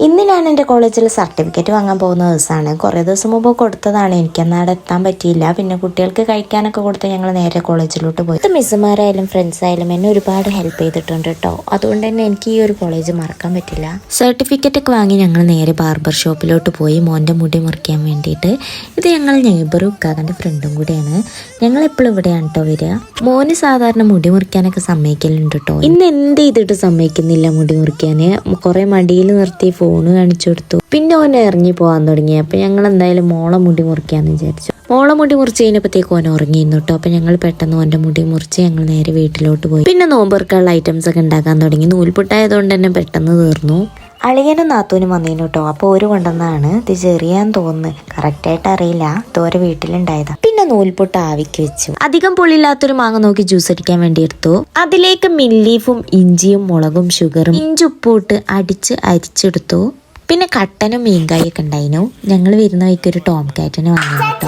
ഇന്ന് ഞാൻ എൻ്റെ കോളേജിൽ സർട്ടിഫിക്കറ്റ് വാങ്ങാൻ പോകുന്ന ദിവസമാണ്. കുറേ ദിവസം മുമ്പ് കൊടുത്തതാണ്. എനിക്കെന്നാൽ അവിടെ എത്താൻ പറ്റിയില്ല. പിന്നെ കുട്ടികൾക്ക് കഴിക്കാനൊക്കെ കൊടുത്ത് ഞങ്ങൾ നേരെ കോളേജിലോട്ട് പോയി. മിസ്സുമാരായാലും ഫ്രണ്ട്സ് ആയാലും എന്നെ ഒരുപാട് ഹെൽപ്പ് ചെയ്തിട്ടുണ്ട് കേട്ടോ. അതുകൊണ്ട് തന്നെ എനിക്ക് ഈ ഒരു കോളേജ് മറക്കാൻ പറ്റില്ല. സർട്ടിഫിക്കറ്റ് ഒക്കെ വാങ്ങി ഞങ്ങൾ നേരെ ബാർബർ ഷോപ്പിലോട്ട് പോയി മോൻ്റെ മുടി മുറിക്കാൻ വേണ്ടിയിട്ട്. ഇത് ഞങ്ങൾ നെയ്ബറും ഉക്കാകൻ്റെ ഫ്രണ്ടും കൂടിയാണ്. ഞങ്ങൾ എപ്പോഴും ഇവിടെയാണ് കേട്ടോ വരിക. മോന് സാധാരണ മുടി മുറിക്കാനൊക്കെ സമ്മതിക്കലുണ്ട് കേട്ടോ. ഇന്ന് എന്ത് ചെയ്തിട്ട് സമ്മതിക്കുന്നില്ല മുടി മുറിക്കാൻ. കുറേ മടിയിൽ നിർത്തി ഫോണ് കാണിച്ചു കൊടുത്തു. പിന്നെ ഓൻ ഇറങ്ങി പോകാൻ തുടങ്ങി. അപ്പൊ ഞങ്ങൾ എന്തായാലും മോളെ മുടി മുറിക്കാന്ന് വിചാരിച്ചു. മോളെ മുടി മുറിച്ച് കഴിഞ്ഞപ്പോഴത്തേക്ക് ഓൻ ഉറങ്ങിയിരുന്നു കേട്ടോ. അപ്പൊ ഞങ്ങൾ പെട്ടെന്ന് ഓൻ്റെ മുടി മുറിച്ച് ഞങ്ങൾ നേരെ വീട്ടിലോട്ട് പോയി. പിന്നെ നോമ്പുറക്കാനുള്ള ഐറ്റംസ് ഒക്കെ ഉണ്ടാക്കാൻ തുടങ്ങി. നൂൽപുട്ടായതുകൊണ്ട് തന്നെ പെട്ടെന്ന് തീർന്നു. അളിയനും നാത്തൂനും വന്നീനു കേട്ടോ. അപ്പോൾ ഒരു കൊണ്ടുവന്നതാണ്. ഇത് ചെറിയാന്ന് തോന്നുന്നു, കറക്റ്റായിട്ട് അറിയില്ല. ഇതോരെ വീട്ടിലുണ്ടായതാ. പിന്നെ നൂൽപുട്ട് ആവിക്ക് വെച്ചു. അധികം പുളിയില്ലാത്തൊരു മാങ്ങ നോക്കി ജ്യൂസ് അടിക്കാൻ വേണ്ടി എടുത്തു. അതിലേക്ക് മില്ലീഫും ഇഞ്ചിയും മുളകും ഷുഗറും ഇഞ്ചുപ്പും ഇട്ട് അരിച്ചെടുത്തു. പിന്നെ കട്ടനും മീൻകായൊക്കെ ഉണ്ടായിരുന്നു. ഞങ്ങൾ വരുന്ന വഴിക്ക് ഒരു ടോം കാറ്റിന് വാങ്ങി കേട്ടോ.